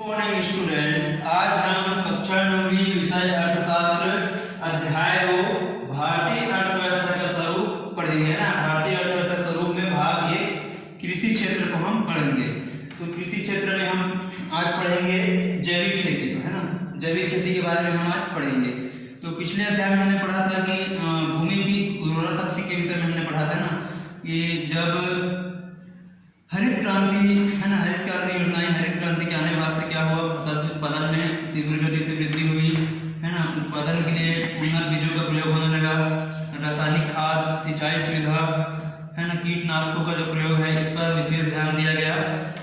Morning students, आज हम कक्षा 9वीं विषय अर्थशास्त्र अध्याय 2 भारतीय अर्थव्यवस्था का स्वरूप पढ़ेंगे ना। भारतीय अर्थव्यवस्था स्वरूप में भाग 1 कृषि क्षेत्र को हम पढ़ेंगे। तो कृषि क्षेत्र में हम आज पढ़ेंगे जैविक खेती को, है ना। जैविक खेती के बारे में हम आज पढ़ेंगे। तो पिछले अध्याय में हमने पढ़ा था कि भूमि की उर्वरा शक्ति के विषय में हमने पढ़ा था ना कि जब हरित क्रांति, है ना, हरित क्रांति योजनाएं, हरित क्रांति के आने बाद से क्या हुआ, फसल के उत्पादन में तीव्र गति से वृद्धि हुई, है ना। उत्पादन के लिए उन्नत बीजों का प्रयोग होने लगा, रासायनिक खाद, सिंचाई सुविधा, है ना, कीटनाशकों का जो प्रयोग है इस पर विशेष ध्यान दिया गया।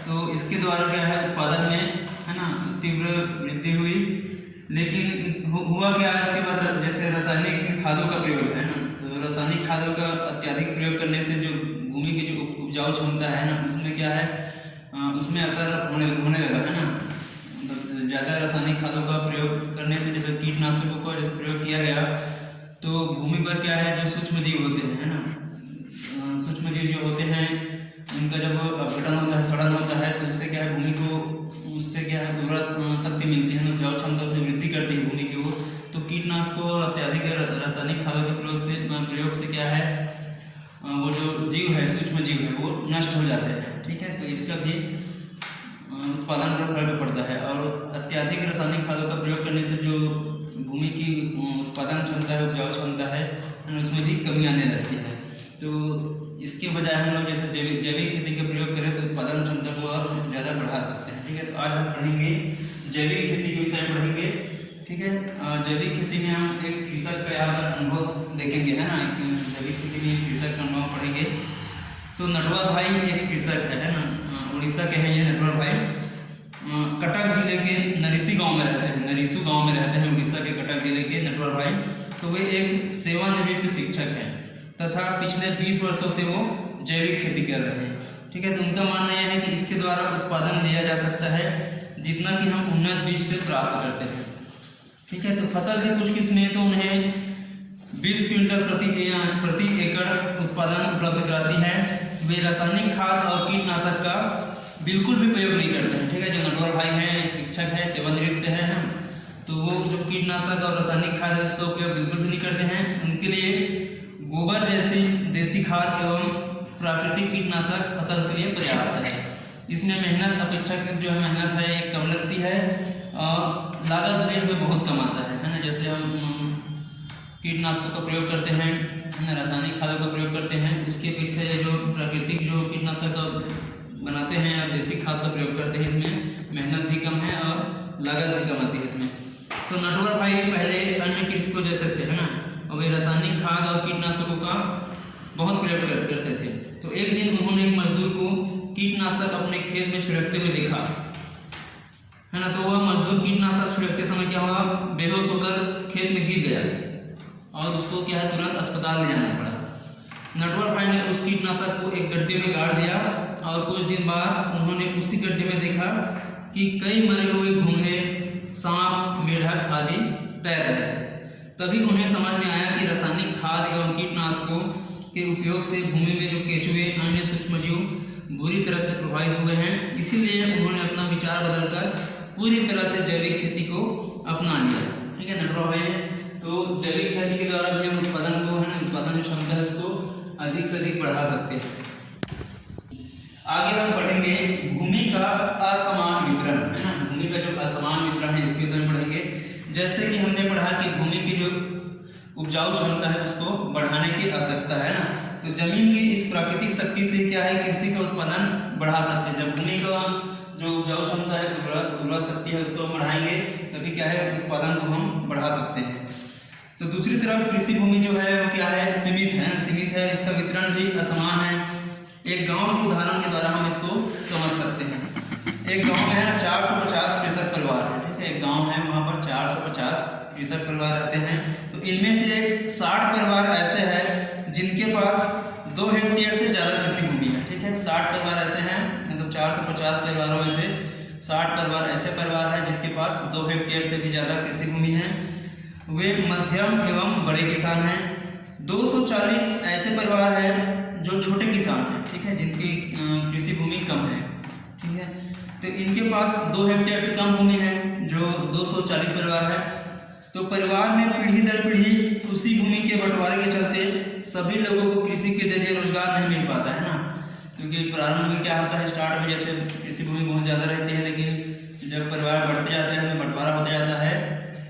तो इसके द्वारा क्या है, उत्पादन में, है ना, तीव्र वृद्धि हुई। लेकिन हुआ क्या, इसके बाद जैसे रासायनिक खादों का प्रयोग है ना, तो रासायनिक खादों का अत्यधिक प्रयोग करने से जो भूमि की जो उपजाऊ क्षमता है ना, उसमें क्या है, उसमें असर होने लगा, है ना। ज़्यादा रासायनिक खादों का प्रयोग करने से, जैसे कीटनाशकों का जैसे प्रयोग किया गया, तो भूमि पर क्या है, जो सूक्ष्म जीव होते हैं, है ना, सूक्ष्म जीव जो होते हैं उनका जब अपघटन होता है, सड़न होता है, तो उससे क्या है, भूमि को, उससे क्या है, उर्वरा शक्ति मिलती है ना, उपजाऊ क्षमता में वृद्धि करती है भूमि की वो। तो कीटनाशकों और अत्यधिक रासायनिक खादों के प्रयोग से क्या है, वो जो जीव है, सूक्ष्म जीव है, वो नष्ट हो जाते हैं, ठीक है। तो इसका भी उत्पादन पर प्रभाव पड़ता है। और अत्यधिक रासायनिक खादों का प्रयोग करने से जो भूमि की उत्पादन क्षमता है, उपजाऊ क्षमता है, उसमें भी कमी आने लगती है। तो इसके बजाय हम लोग जैसे जैविक खेती का प्रयोग करें तो उत्पादन क्षमता को और ज़्यादा बढ़ा सकते हैं, ठीक है। तो आज हम पढ़ेंगे जैविक खेती के विषय में पढ़ेंगे, ठीक है। जैविक खेती में हम एक कृषक का यहाँ पर अनुभव देखेंगे, है ना। जैविक खेती में कृषक का अनुभव पढ़ेंगे। तो नटवर भाई एक कृषक है ना, उड़ीसा के हैं ये नटवर भाई। कटक जिले के नरीसी गांव में रहते हैं, नरीसू गांव में रहते हैं, उड़ीसा के कटक जिले के नटवर भाई। तो वे एक सेवानिवृत्त शिक्षक हैं तथा पिछले 20 वर्षों से वो जैविक खेती कर रहे हैं, ठीक है। तो उनका मानना यह है कि इसके द्वारा उत्पादन लिया जा सकता है जितना कि हम उन्नत बीज से प्राप्त करते हैं, ठीक है। तो फसल की कुछ किस्में तो उन्हें 20 क्विंटल प्रति एकड़ उत्पादन उपलब्ध कराती है। वे रासायनिक खाद और कीटनाशक का बिल्कुल भी प्रयोग नहीं करते हैं, ठीक है। जो नटवर भाई हैं, शिक्षक है, सेवानिवृत्त है ना, तो वो जो कीटनाशक और रासायनिक खाद है उसका उपयोग बिल्कुल भी नहीं करते हैं। उनके लिए गोबर जैसी देसी खाद एवं प्राकृतिक कीटनाशक फसल के लिए पर्याप्त है। इसमें मेहनत अपेक्षाकृत जो है मेहनत है कम लगती है और लागत भी इसमें बहुत कम आता है ना। जैसे हम कीटनाशकों का प्रयोग करते हैं, रासायनिक खादों का प्रयोग करते हैं, उसकी अपेक्षा जो प्राकृतिक जो कीटनाशक बनाते हैं और देसी खाद का प्रयोग करते हैं, इसमें मेहनत भी कम है और लागत भी कम आती है इसमें। तो नटवर भाई पहले अन्य कृषकों जैसे थे, है ना, और वे रासायनिक खाद और कीटनाशकों का बहुत प्रयोग करते थे। तो एक दिन उन्होंने एक मजदूर को कीटनाशक अपने खेत में छिड़कते हुए देखा, है ना। तो वह मजदूर कीटनाशक छिड़कते समय क्या हुआ, बेहोश होकर खेत में गिर गया और उसको क्या है, तुरंत अस्पताल ले जाना पड़ा। नटवर भाई ने उस कीटनाशक को एक गड्ढे में गाड़ दिया और कुछ दिन बाद उन्होंने उसी गड्ढे में देखा कि कई मरे हुए घोंघे, सांप, मेढक आदि तैर रहे थे। तभी उन्हें समझ में आया कि रासायनिक खाद एवं कीटनाशकों के उपयोग से भूमि में जो केंचुए, अन्य सूक्ष्मजीव बुरी तरह से प्रभावित हुए हैं। इसीलिए उन्होंने अपना विचार बदलकर पूरी तरह से जैविक खेती को अपना लिया, ठीक है। नटवर भाई, तो जैविक खेती के द्वारा भी हम उत्पादन को, है ना, उत्पादन जो क्षमता है उसको अधिक से अधिक बढ़ा सकते हैं। आगे हम पढ़ेंगे भूमि का असमान वितरण, है ना। भूमि का जो असमान वितरण है इसके विषय में पढ़ेंगे। जैसे कि हमने पढ़ा कि भूमि की जो उपजाऊ क्षमता है उसको बढ़ाने की आवश्यकता है ना। तो जमीन की इस प्राकृतिक शक्ति से क्या है, कृषि का उत्पादन बढ़ा सकते हैं। जब भूमि का जो उपजाऊ क्षमता है, उर्वरा शक्ति है, उसको हम बढ़ाएंगे तभी क्या है, उत्पादन को हम बढ़ा सकते हैं। तो दूसरी तरफ कृषि भूमि जो है वो क्या है, सीमित है, सीमित है, इसका वितरण भी असमान है। एक गांव के उदाहरण के द्वारा हम इसको समझ सकते हैं। एक गांव में है ना 450 कृषक परिवार है, ठीक है। एक गांव है, वहाँ पर 450 कृषक परिवार रहते हैं। तो इनमें से 60 परिवार ऐसे हैं जिनके पास 2 हेक्टेयर से ज़्यादा कृषि भूमि है, ठीक है। 60 परिवार ऐसे हैं, मतलब 450 परिवारों में से 60 परिवार ऐसे परिवार हैं जिसके पास 2 हेक्टेयर से भी ज़्यादा कृषि भूमि है। वे मध्यम एवं बड़े किसान हैं। 240 ऐसे परिवार हैं जो छोटे किसान हैं, ठीक है, जिनकी कृषि भूमि कम है, ठीक है। तो इनके पास 2 हेक्टेयर से कम भूमि है, जो 240 परिवार है। तो परिवार में पीढ़ी दर पीढ़ी उसी भूमि के बंटवारे के चलते सभी लोगों को कृषि के जरिए रोजगार नहीं मिल पाता है ना, क्योंकि प्रारंभ में क्या होता है, स्टार्ट में जैसे कृषि भूमि बहुत ज़्यादा रहती है, लेकिन जब परिवार बढ़ते जाते हैं उनमें बंटवारा होता जाता है,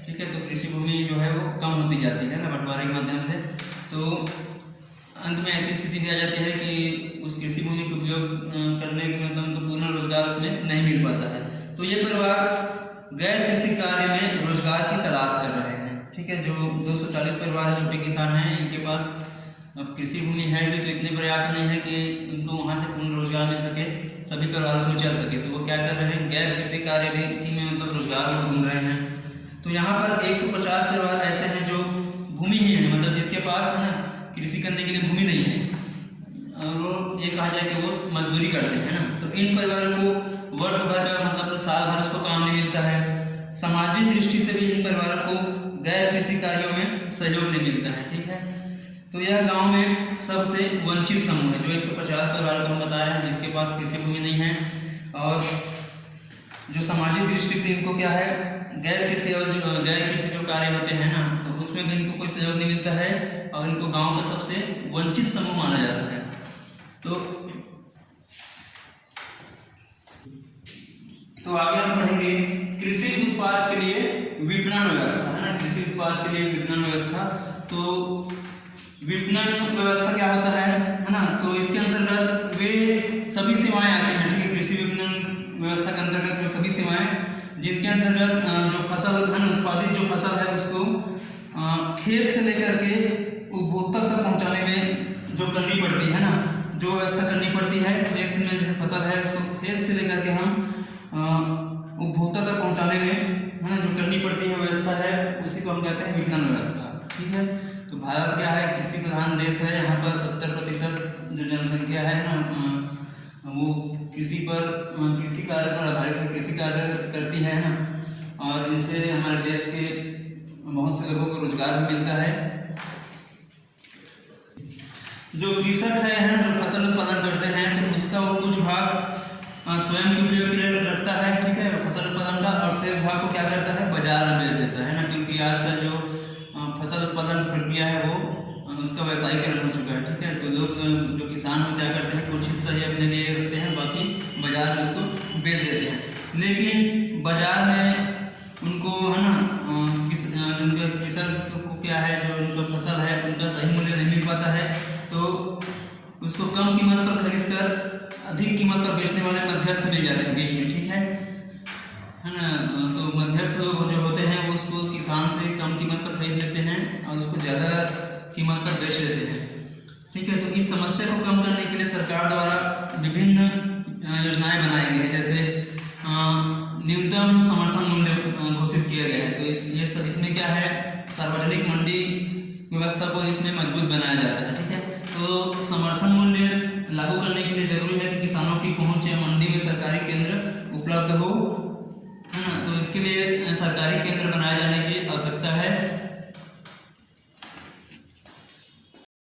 ठीक है, तो कृषि भूमि जो है वो कम होती जाती है ना बंटवारे के माध्यम से। तो अंत में ऐसी स्थिति भी आ जाती है कि उस कृषि भूमि का उपयोग करने के मतलब उनको पूर्ण रोजगार उसमें नहीं मिल पाता है। तो ये परिवार गैर कृषि कार्य में रोजगार की तलाश कर रहे हैं, ठीक है। जो 240 परिवार है, छोटे किसान हैं, इनके पास कृषि भूमि है भी तो इतने पर्याप्त नहीं है कि उनको वहाँ से पूर्ण रोजगार मिल सके, सभी परिवारों से चल सके। तो वो क्या कर रहे हैं, गैर कृषि कार्य में मतलब रोजगार को ढूंढ रहे हैं। तो यहाँ पर 150 परिवार ऐसे हैं जो भूमि ही है, मतलब जिसके पास है ना कृषि करने के लिए भूमि नहीं है, वो ये कहा जाए कि वो मजदूरी करते हैं ना। तो इन परिवारों को वर्ष भर का मतलब साल भर उसको काम नहीं मिलता है। सामाजिक दृष्टि से भी इन परिवारों को गैर कृषि कार्यों में सहयोग नहीं मिलता है, ठीक है। तो यह गांव में सबसे वंचित समूह है, जो 150 परिवारों को हम बता रहे हैं जिसके पास कृषि भूमि नहीं है, और जो सामाजिक दृष्टि से इनको क्या है, गैर कृषि और गैर कृषि जो कार्य होते हैं ना, तो उसमें भी इनको कोई सहयोग नहीं मिलता है, और इनको गांव का सबसे वंचित समूह माना जाता है। तो आगे हम पढ़ेंगे कृषि उत्पाद के लिए विपणन व्यवस्था, है ना, कृषि उत्पाद के लिए विपणन व्यवस्था। तो विपणन व्यवस्था क्या होता है ना, तो इसके अंतर्गत वे सभी सेवाएं आती हैं, ठीक है। कृषि विपणन व्यवस्था के अंतर्गत वे सभी सेवाएं जिनके अंतर्गत जो फसल है ना, उत्पादित जो फसल है उसको खेत से लेकर के उपभोक्ता तक पहुंचाने में जो करनी पड़ती है ना, जो व्यवस्था करनी पड़ती है, खेत में जैसे फसल है उसको खेत से लेकर के हम उपभोक्ता तक पहुंचाने में है ना जो करनी पड़ती है व्यवस्था है, उसी को हम कहते हैं विपणन व्यवस्था, ठीक है। तो भारत क्या है, कृषि प्रधान देश है। यहाँ पर 70% जो जनसंख्या है ना वो कृषि कार्य पर आधारित है, कृषि कार्य करती है ना, और इनसे हमारे देश के बहुत से लोगों को रोजगार भी मिलता है। जो कृषक है ना, जो फसल उत्पादन करते हैं, तो उसका वो कुछ भाग स्वयं के उपयोग के लिए रखता है, ठीक है, फसल उत्पादन का, और शेष भाग को क्या करता है, बाजार में बेच देता है ना, क्योंकि आजकल जो फसल उत्पादन प्रक्रिया है वो उसका व्यवसायीकरण हो चुका है, ठीक है। तो लोग जो किसान हो क्या करते हैं, कुछ हिस्सा ही अपने लिए रखते हैं, बाकी बाजार में उसको बेच देते हैं। लेकिन बाजार में उनको है ना जिनके कृषक को क्या है, जो उनका फसल है उनका सही मूल्य नहीं मिल पाता है, तो उसको कम कीमत पर खरीद कर अधिक कीमत पर बेचने वाले मध्यस्थ मिल जाते हैं बीच में, ठीक है ना। तो मध्यस्थ लोग जो होते हैं वो उसको किसान से कम कीमत पर खरीद लेते हैं और उसको ज़्यादा कीमत पर बेच लेते हैं, ठीक है। तो इस समस्या को कम करने के लिए सरकार द्वारा विभिन्न योजनाएं बनाई गई है, जैसे न्यूनतम समर्थन मूल्य घोषित किया गया है। तो ये इसमें क्या है, सार्वजनिक मंडी व्यवस्था को इसमें मजबूत बनाया जाता है, ठीक है। तो समर्थन मूल्य लागू करने के लिए जरूरी है कि किसानों की पहुंच या मंडी में सरकारी केंद्र उपलब्ध हो, है ना। तो इसके लिए सरकारी केंद्र बनाए जाने की आवश्यकता है।